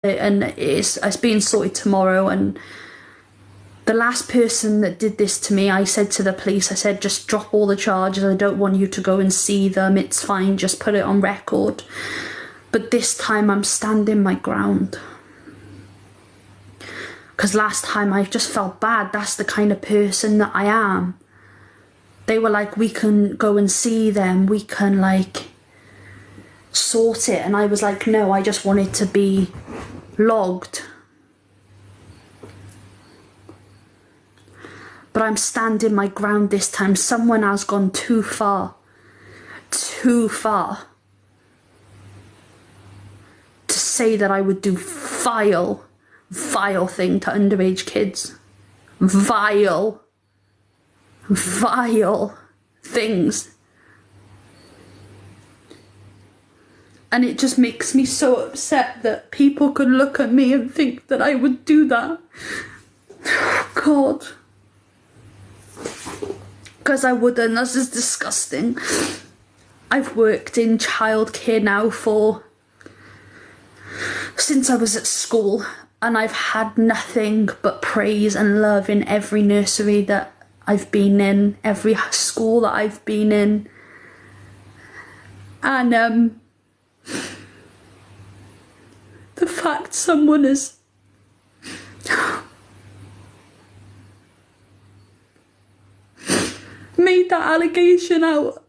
and it's being sorted tomorrow. And the last person that did this to me, I said to the police, I said, just drop all the charges. I don't want you to go and see them. It's fine. Just put it on record. But this time I'm standing my ground. Because last time I just felt bad. That's the kind of person that I am. They were like, we can go and see them. We can like sort it. And I was like, no, I just want it to be logged. But I'm standing my ground this time. Someone has gone too far. Too far. To say that I would do vile thing to underage kids. Vile things. And it just makes me so upset that people could look at me and think that I would do that. God. Because I wouldn't. This is disgusting. I've worked in childcare now since I was at school, and I've had nothing but praise and love in every nursery that I've been in, every school that I've been in. And the fact someone has made that allegation out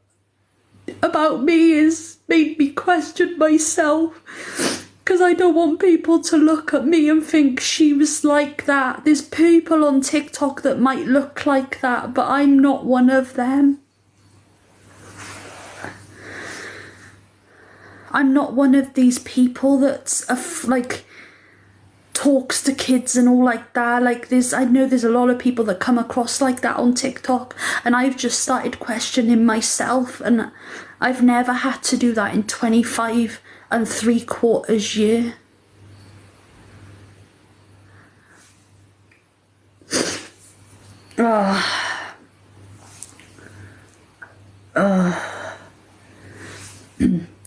about me has made me question myself, because I don't want people to look at me and think she was like that. There's people on TikTok that might look like that, but I'm not one of them. I'm not one of these people that's like talks to kids and all like that. Like I know there's a lot of people that come across like that on TikTok, and I've just started questioning myself, and I've never had to do that in 25 3/4 years.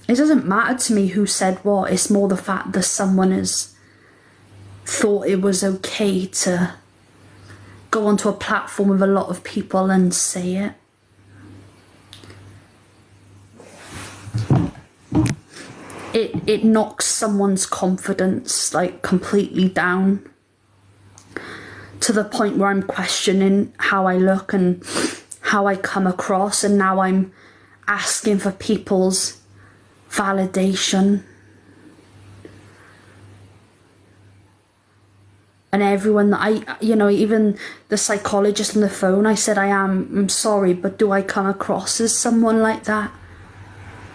It doesn't matter to me who said what. It's more the fact that someone has thought it was okay to go onto a platform with a lot of people and say it. It knocks someone's confidence like completely down, to the point where I'm questioning how I look and how I come across, and now I'm asking for people's validation. And everyone that even the psychologist on the phone, I said, I'm sorry, but do I come across as someone like that?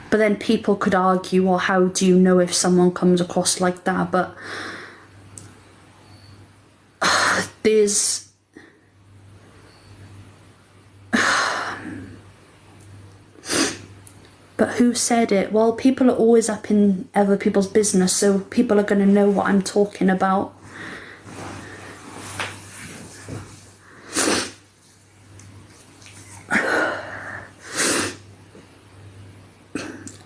But then people could argue, well, how do you know if someone comes across like that? But there's... But who said it? Well, people are always up in other people's business, so people are going to know what I'm talking about.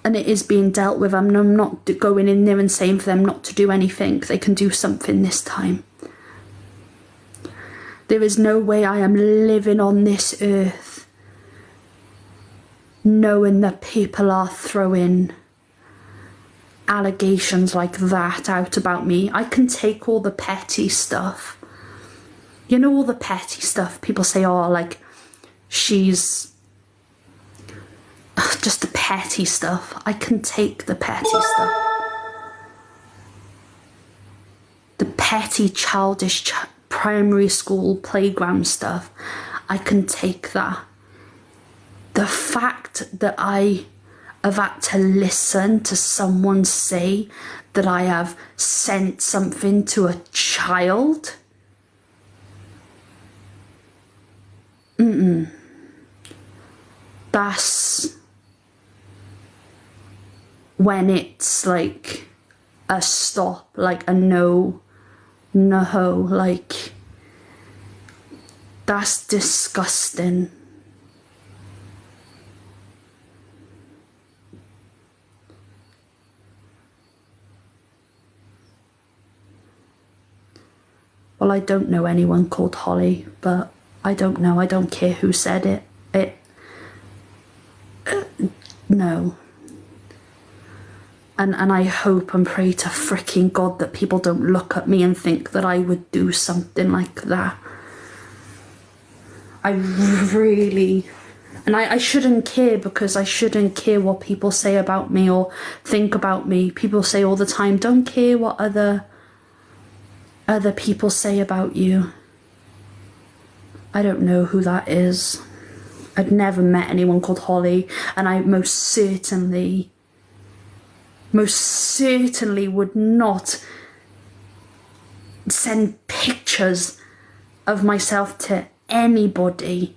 And it is being dealt with. I'm not going in there and saying for them not to do anything. They can do something this time. There is no way I am living on this earth knowing that people are throwing allegations like that out about me. I can take all the petty stuff. You know, all the petty stuff. People say, oh, like, she's... just the petty stuff. I can take the petty stuff. The petty, childish, primary school playground stuff. I can take that. The fact that I have had to listen to someone say that I have sent something to a child. That's when it's like a stop, like a no, like that's disgusting. Well, I don't know anyone called Holly, but I don't know. I don't care who said it. No. And I hope and pray to freaking God that people don't look at me and think that I would do something like that. I really... And I shouldn't care, because I shouldn't care what people say about me or think about me. People say all the time, don't care what other people say about you. I don't know who that is. I'd never met anyone called Holly, and I most certainly would not send pictures of myself to anybody.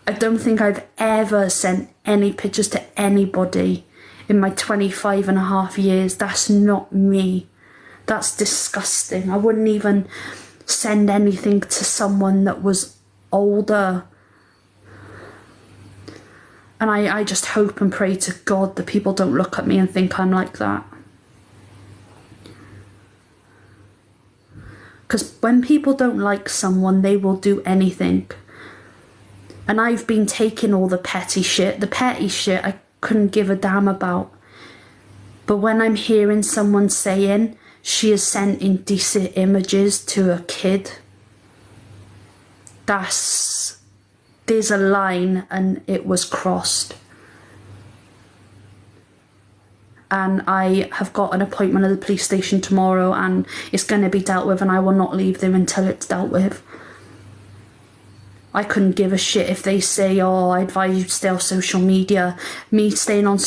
I don't think I've ever sent any pictures to anybody in my 25 and a half years. That's not me. That's disgusting. I wouldn't even send anything to someone that was older. And I just hope and pray to God that people don't look at me and think I'm like that. Because when people don't like someone, they will do anything. And I've been taking all the petty shit. The petty shit I couldn't give a damn about. But when I'm hearing someone saying she has sent indecent images to a kid, there's a line and it was crossed. And I have got an appointment at the police station tomorrow, and it's going to be dealt with, and I will not leave there until it's dealt with. I couldn't give a shit if they say, oh, I advise you to stay off social media. Me staying on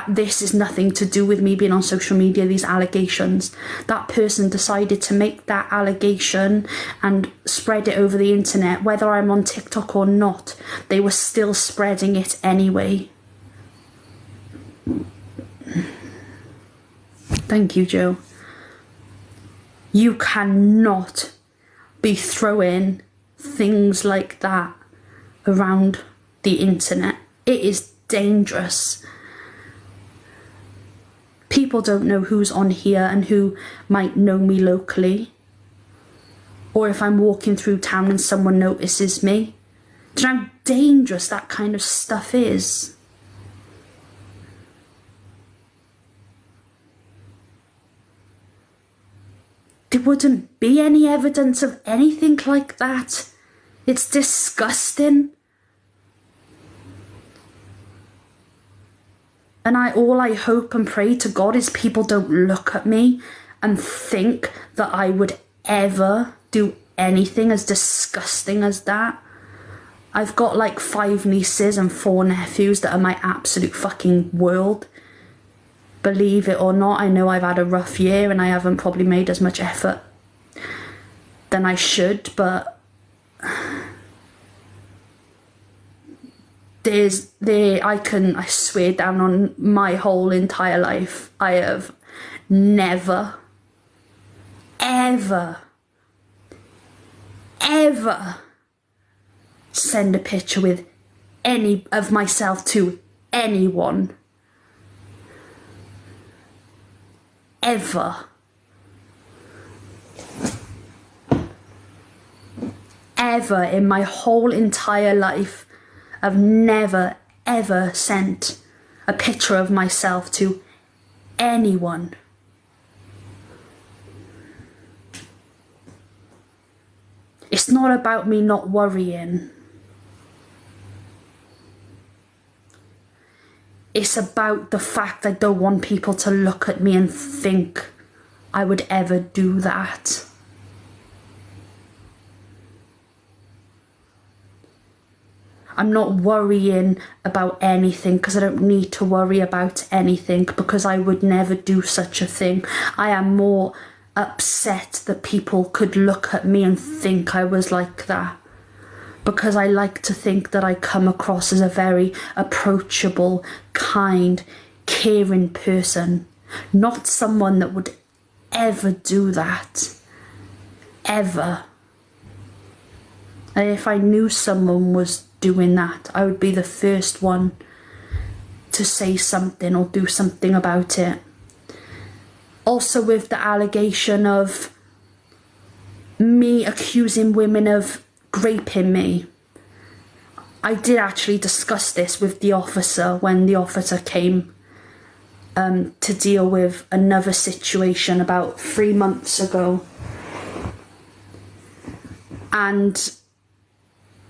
this is nothing to do with me being on social media, these allegations. That person decided to make that allegation and spread it over the internet, whether I'm on TikTok or not. They were still spreading it anyway. Thank you, Joe. You cannot be throwing things like that around the internet. It is dangerous. People don't know who's on here and who might know me locally, or if I'm walking through town and someone notices me. Do you know how dangerous that kind of stuff is? There wouldn't be any evidence of anything like that. It's disgusting. And all I hope and pray to God is people don't look at me and think that I would ever do anything as disgusting as that. I've got like 5 nieces and 4 nephews that are my absolute fucking world. Believe it or not, I know I've had a rough year and I haven't probably made as much effort than I should, but I swear down on my whole entire life, I have never, ever send a picture with any of myself to anyone. Ever. Ever in my whole entire life, I've never ever sent a picture of myself to anyone. It's not about me not worrying. It's about the fact I don't want people to look at me and think I would ever do that. I'm not worrying about anything because I don't need to worry about anything, because I would never do such a thing. I am more upset that people could look at me and think I was like that, because I like to think that I come across as a very approachable, kind, caring person. Not someone that would ever do that. Ever. And if I knew someone was doing that, I would be the first one to say something or do something about it. Also with the allegation of me accusing women of raping me. I did actually discuss this with the officer when the officer came to deal with another situation about 3 months ago. And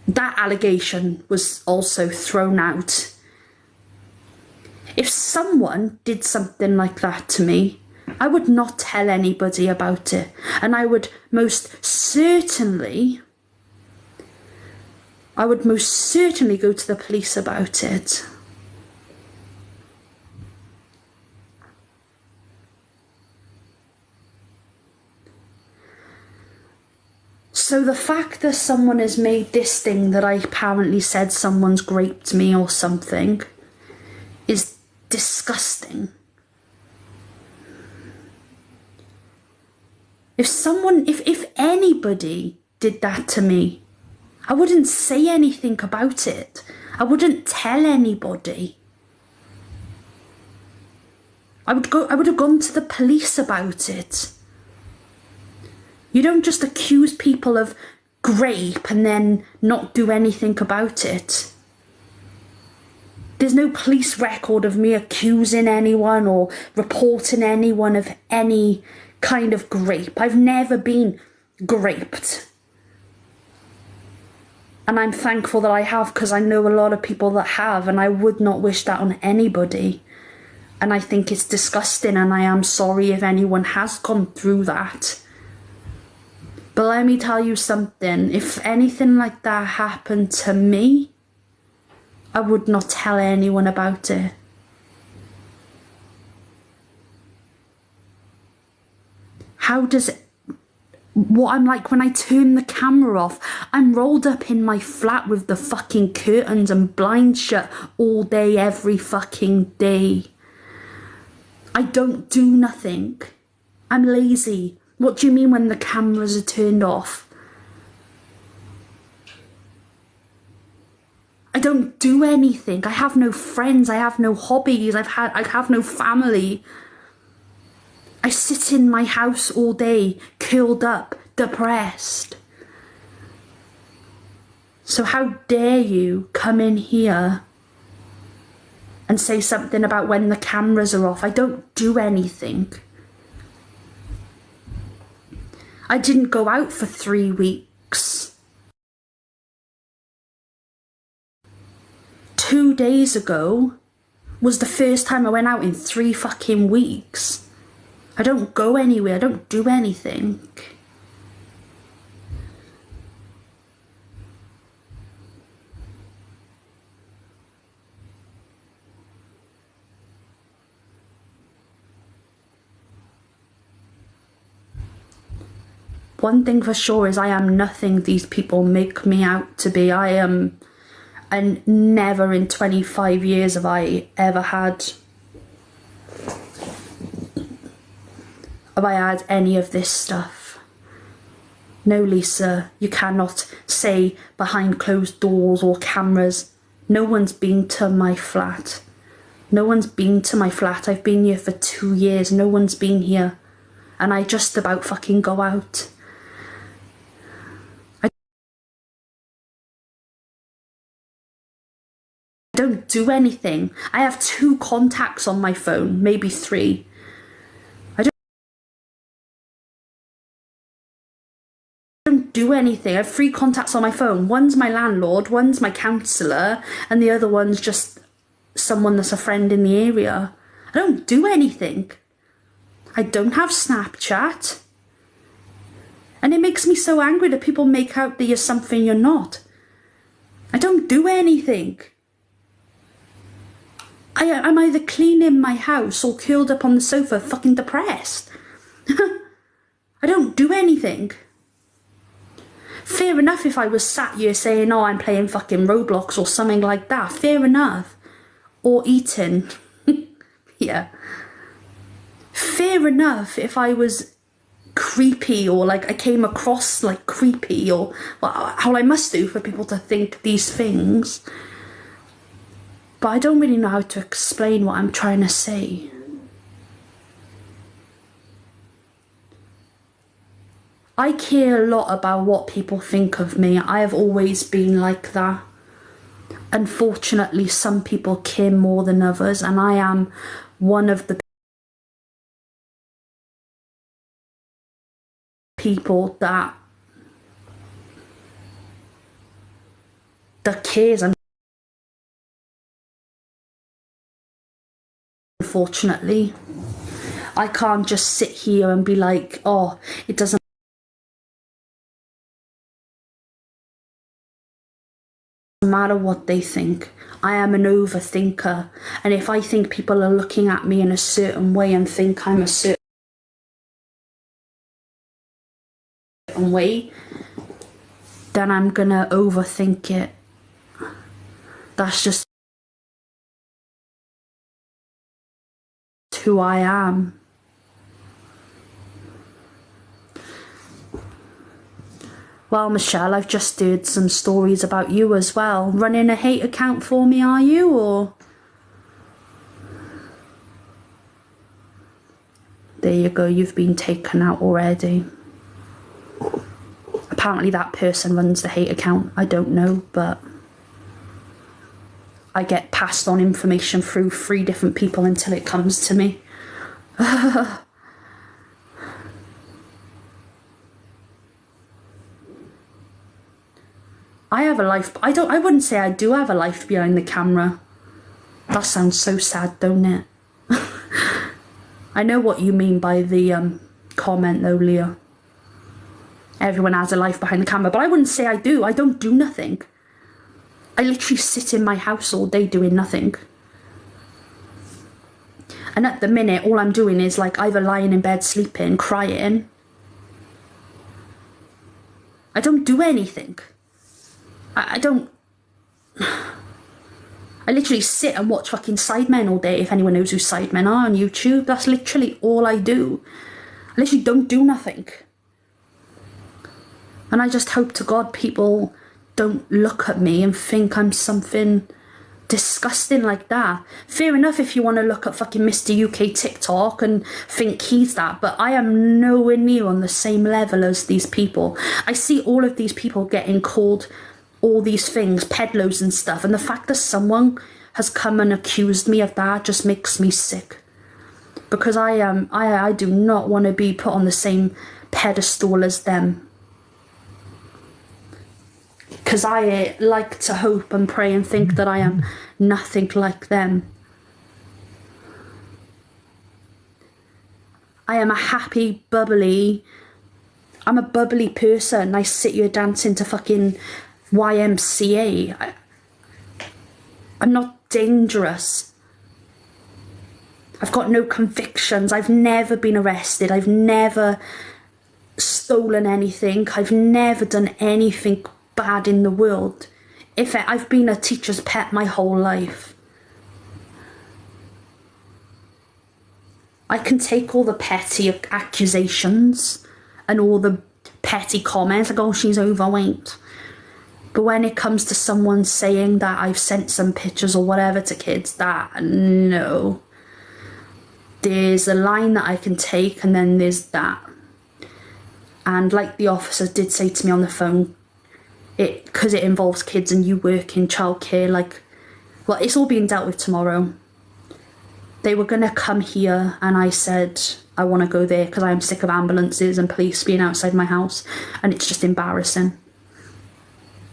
that allegation was also thrown out. If someone did something like that to me, I would not tell anybody about it. And I would most certainly go to the police about it. So the fact that someone has made this thing that I apparently said someone's raped me or something is disgusting. If anybody did that to me, I wouldn't say anything about it. I wouldn't tell anybody. I would have gone to the police about it. You don't just accuse people of rape and then not do anything about it. There's no police record of me accusing anyone or reporting anyone of any kind of rape. I've never been raped. And I'm thankful that I have, because I know a lot of people that have, and I would not wish that on anybody. And I think it's disgusting, and I am sorry if anyone has gone through that. But let me tell you something, if anything like that happened to me, I would not tell anyone about it. How does it, what I'm like when I turn the camera off, I'm rolled up in my flat with the fucking curtains and blinds shut all day, every fucking day. I don't do nothing. I'm lazy. What do you mean when the cameras are turned off? I don't do anything. I have no friends. I have no hobbies. I have no family. I sit in my house all day, curled up, depressed. So how dare you come in here and say something about when the cameras are off? I don't do anything. I didn't go out for 3 weeks. 2 days ago was the first time I went out in 3 fucking weeks. I don't go anywhere. I don't do anything. One thing for sure is I am nothing these people make me out to be. I am, and never in 25 years have I ever had, any of this stuff. No, Lisa, you cannot say behind closed doors or cameras. No one's been to my flat. No one's been to my flat. I've been here for 2 years. No one's been here. And I just about fucking go out. I don't do anything. I have 2 contacts on my phone, maybe 3. I don't do anything. I have 3 contacts on my phone. One's my landlord, one's my counsellor, and the other one's just someone that's a friend in the area. I don't do anything. I don't have Snapchat. And it makes me so angry that people make out that you're something you're not. I don't do anything. I'm either cleaning my house or curled up on the sofa fucking depressed. I don't do anything. Fair enough if I was sat here saying, oh, I'm playing fucking Roblox or something like that. Fair enough. Or eating. Yeah. Fair enough if I was creepy or like I came across like creepy or well, how I must do for people to think these things. But I don't really know how to explain what I'm trying to say. I care a lot about what people think of me. I have always been like that. Unfortunately, some people care more than others, and I am one of the people that cares. Unfortunately, I can't just sit here and be like, oh, it doesn't matter what they think. I am an overthinker, and if I think people are looking at me in a certain way and think I'm a certain way, then I'm gonna overthink it. That's just who I am. Well, Michelle, I've just heard some stories about you as well. Running a hate account for me, are you, or? There you go, you've been taken out already. Apparently that person runs the hate account. I don't know, but I get passed on information through 3 different people until it comes to me. I have a life. I wouldn't say I do have a life behind the camera. That sounds so sad, don't it? I know what you mean by the comment though, Leah. Everyone has a life behind the camera, but I wouldn't say I do. I don't do nothing. I literally sit in my house all day doing nothing. And at the minute, all I'm doing is like either lying in bed sleeping, crying. I don't do anything. I don't... I literally sit and watch fucking Sidemen all day, if anyone knows who Sidemen are on YouTube. That's literally all I do. I literally don't do nothing. And I just hope to God people don't look at me and think I'm something disgusting like that. Fair enough if you want to look at fucking Mr. UK TikTok and think he's that, but I am nowhere near on the same level as these people. I see all of these people getting called all these things, peddlers and stuff, and the fact that someone has come and accused me of that just makes me sick. Because I do not want to be put on the same pedestal as them. Because I like to hope and pray and think that I am nothing like them. I am a happy, bubbly... I'm a bubbly person. I sit here dancing to fucking YMCA. I'm not dangerous. I've got no convictions. I've never been arrested. I've never stolen anything. I've never done anything bad in the world. I've been a teacher's pet my whole life. I can take all the petty accusations and all the petty comments like, oh, she's overweight. But when it comes to someone saying that I've sent some pictures or whatever to kids, no. There's a line that I can take, and then there's that. And like the officer did say to me on the phone, because it involves kids and you work in childcare, like, well, it's all being dealt with tomorrow. They were going to come here, and I said, I want to go there because I'm sick of ambulances and police being outside my house, and it's just embarrassing.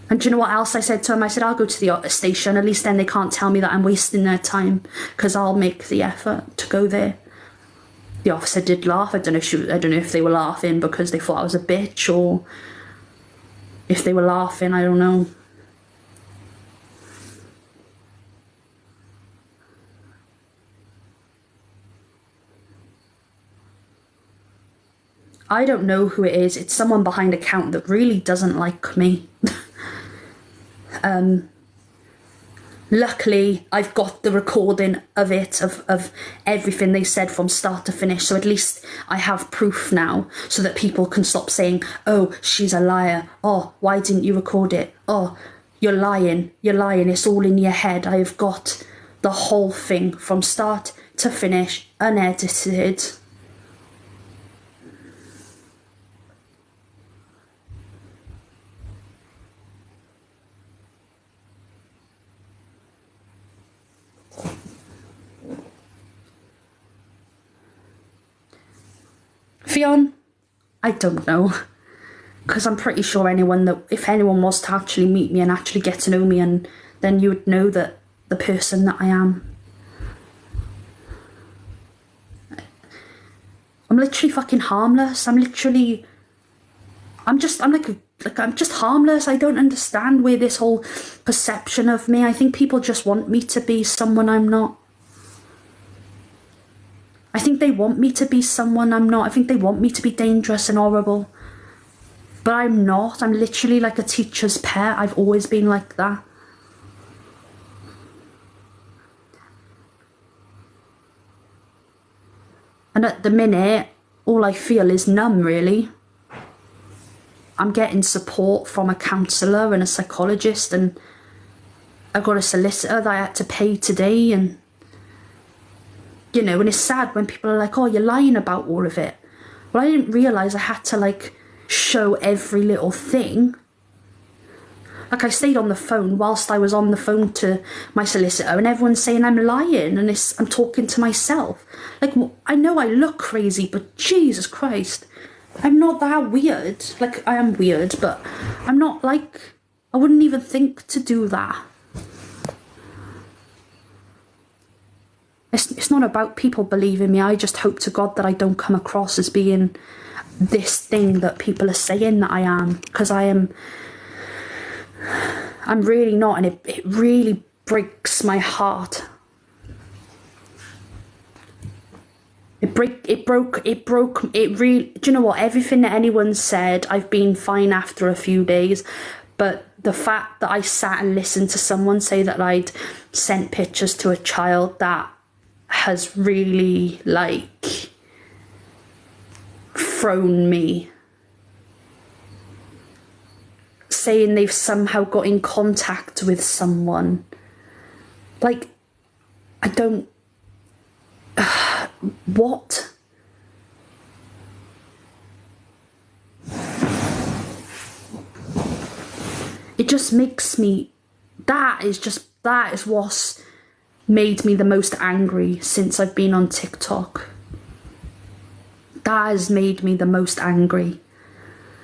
And do you know what else I said to him? I said, I'll go to the station. At least then they can't tell me that I'm wasting their time because I'll make the effort to go there. The officer did laugh. I don't know if they were laughing because they thought I was a bitch, or if they were laughing, I don't know. I don't know who it is. It's someone behind account that really doesn't like me. Luckily, I've got the recording of it, of everything they said from start to finish, so at least I have proof now, so that people can stop saying, oh, she's a liar, oh, why didn't you record it, oh, you're lying, it's all in your head. I've got the whole thing from start to finish, unedited. Fionn, I don't know. Because I'm pretty sure if anyone was to actually meet me and actually get to know me, and then you would know that the person that I am. I'm literally fucking harmless. I'm just harmless. I don't understand where this whole perception of me. I think people just want me to be someone I'm not. I think they want me to be someone I'm not. I think they want me to be dangerous and horrible. But I'm not. I'm literally like a teacher's pet. I've always been like that. And at the minute, all I feel is numb, really. I'm getting support from a counsellor and a psychologist, and I got a solicitor that I had to pay today, and you know, and it's sad when people are like, oh, you're lying about all of it. Well, I didn't realise I had to like show every little thing. Like I stayed on the phone whilst I was on the phone to my solicitor, and everyone's saying I'm lying and I'm talking to myself. Like, I know I look crazy, but Jesus Christ, I'm not that weird. Like, I am weird, but I'm not like, I wouldn't even think to do that. It's not about people believing me. I just hope to God that I don't come across as being this thing that people are saying that I am, because I'm really not, and it really breaks my heart. It really, do you know what, everything that anyone said, I've been fine after a few days, but the fact that I sat and listened to someone say that I'd sent pictures to a child, that has really like thrown me. Saying they've somehow got in contact with someone, like, I don't what? It just makes me, that is what's made me the most angry since I've been on TikTok. That has made me the most angry,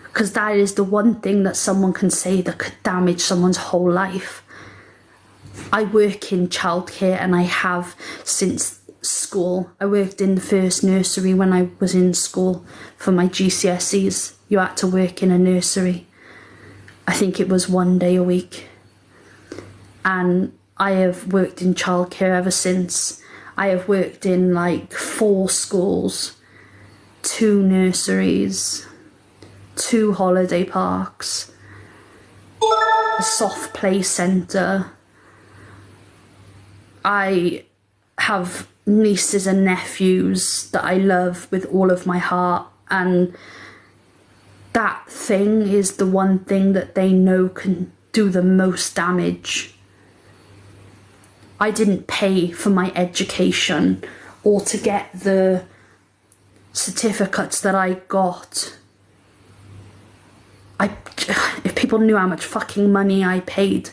because that is the one thing that someone can say that could damage someone's whole life. I work in childcare, and I have since school. I worked in the first nursery when I was in school for my GCSEs. You had to work in a nursery. I think it was 1 day a week. And I have worked in childcare ever since. I have worked in like 4 schools, 2 nurseries, 2 holiday parks, a soft play centre. I have nieces and nephews that I love with all of my heart, and that thing is the one thing that they know can do the most damage. I didn't pay for my education or to get the certificates that I got. If people knew how much fucking money I paid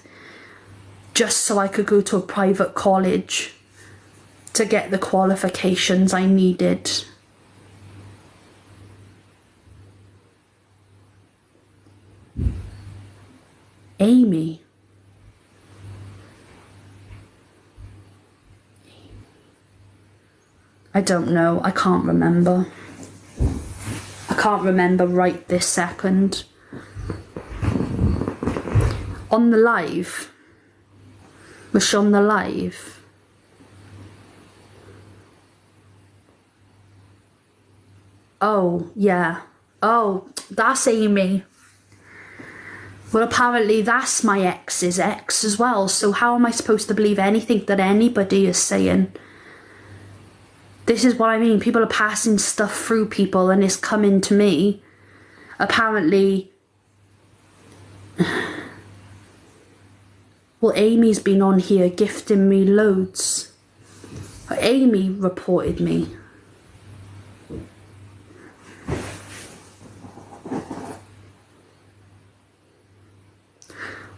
just so I could go to a private college to get the qualifications I needed. Amy. I don't know. I can't remember. I can't remember right this second. On the live. Was she on the live? Oh, yeah. Oh, that's Amy. Well, apparently that's my ex's ex as well, so how am I supposed to believe anything that anybody is saying? This is what I mean. People are passing stuff through people and it's coming to me. Apparently, well, Amy's been on here gifting me loads. Amy reported me.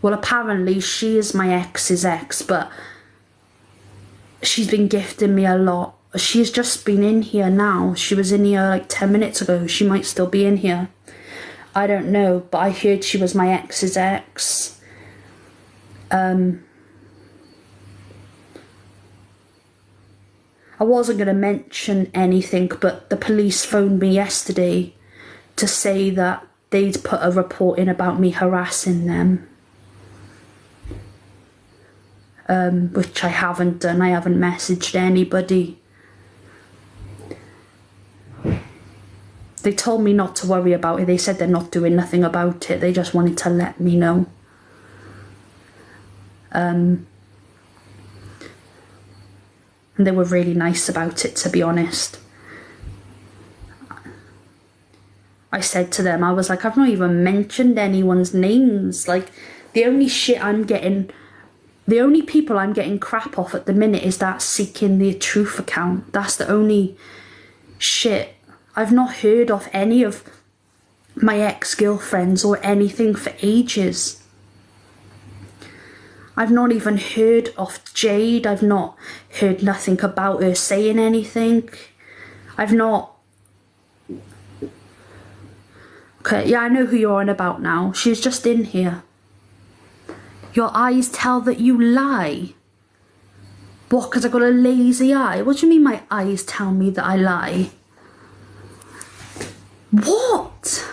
Well, apparently she is my ex's ex, but she's been gifting me a lot She's just been in here now. She was in here like 10 minutes ago. She might still be in here. I don't know, but I heard she was my ex's ex. I wasn't going to mention anything, but the police phoned me yesterday to say that they'd put a report in about me harassing them. Which I haven't done. I haven't messaged anybody. They told me not to worry about it. They said they're not doing nothing about it. They just wanted to let me know. And they were really nice about it, to be honest. I said to them, I was like, I've not even mentioned anyone's names. Like, the only people I'm getting crap off at the minute is that Seeking the Truth account. That's the only shit. I've not heard of any of my ex-girlfriends or anything for ages. I've not even heard of Jade. I've not heard nothing about her saying anything. I've not... Okay, yeah, I know who you're on about now. She's just in here. Your eyes tell that you lie. What, because I got a lazy eye? What do you mean my eyes tell me that I lie? What?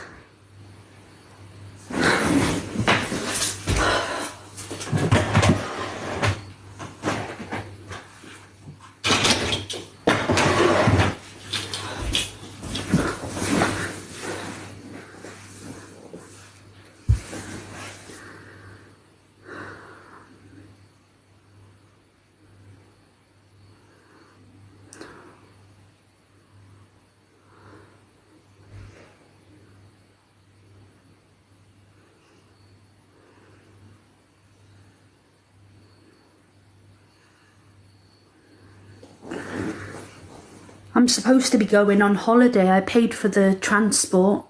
I'm supposed to be going on holiday. I paid for the transport.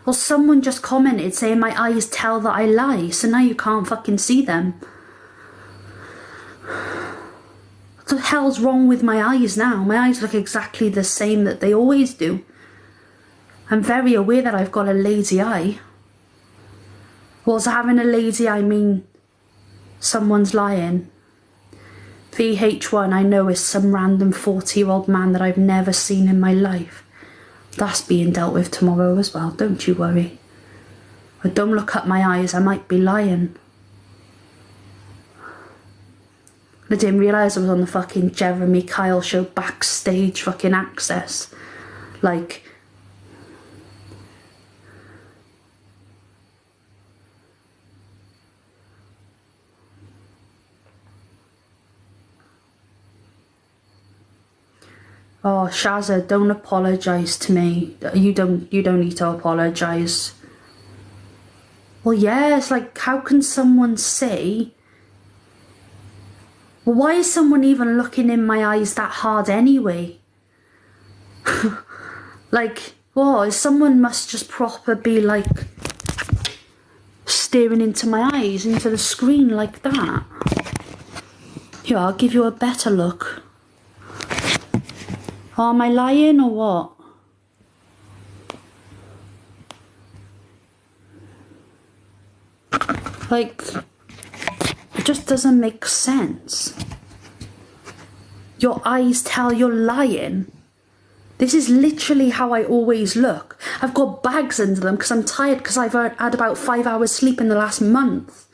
Well, someone just commented saying my eyes tell that I lie, so now you can't fucking see them. What the hell's wrong with my eyes now? My eyes look exactly the same that they always do. I'm very aware that I've got a lazy eye. Well, does having a lazy eye mean someone's lying? VH1 I know is some random 40-year-old man that I've never seen in my life. That's being dealt with tomorrow as well, don't you worry. But don't look at my eyes, I might be lying. I didn't realise I was on the fucking Jeremy Kyle show backstage fucking access. Like... Oh, Shazza, don't apologise to me. You don't need to apologise. Well, yeah, it's like, how can someone say... Well, why is someone even looking in my eyes that hard anyway? Like, well, someone must just proper be like... staring into my eyes, into the screen like that. Here, I'll give you a better look. Oh, am I lying or what? Like, it just doesn't make sense. Your eyes tell you're lying. This is literally how I always look. I've got bags under them because I'm tired because I've had about 5 hours sleep in the last month.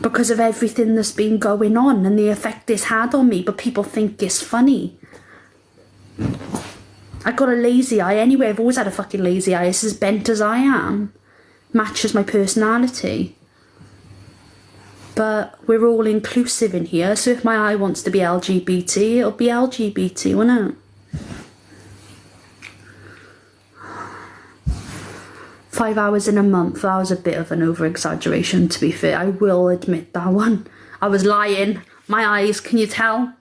Because of everything that's been going on and the effect it's had on me, but people think it's funny. I got a lazy eye anyway. I've always had a fucking lazy eye. It's as bent as I am. Matches my personality. But we're all inclusive in here, so if my eye wants to be LGBT, it'll be LGBT, won't it? Five hours in a month, that was a bit of an over-exaggeration, to be fair. I will admit that one. I was lying. My eyes, can you tell?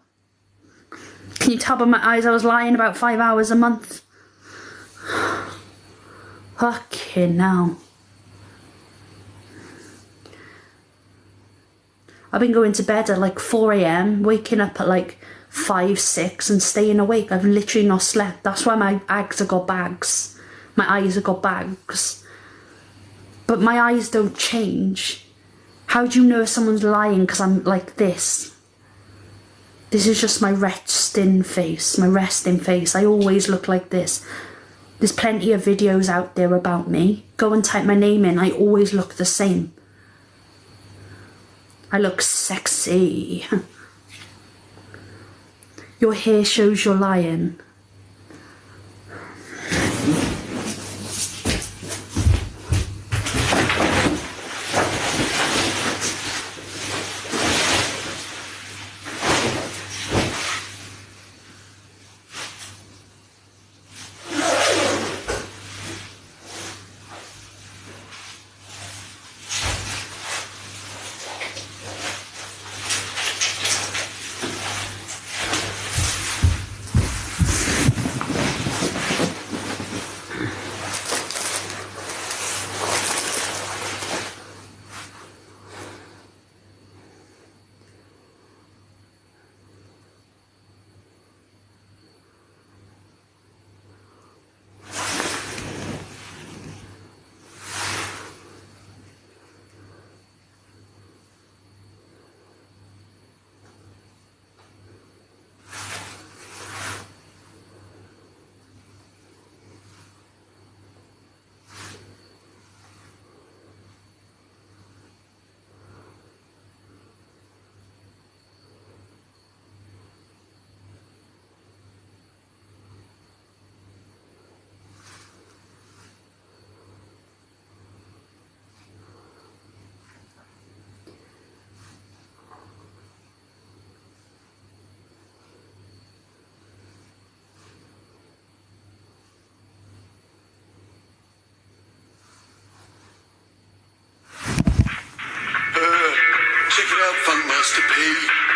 Can you tell by my eyes I was lying about 5 hours a month? Fucking hell. I've been going to bed at like 4 AM, waking up at like 5, 6 and staying awake. I've literally not slept. That's why my eyes have got bags. My eyes have got bags. But my eyes don't change. How do you know if someone's lying because I'm like this? This is just my resting face. My resting face. I always look like this. There's plenty of videos out there about me. Go and type my name in. I always look the same. I look sexy. Your hair shows you're lying. Check it out, Funkmaster P.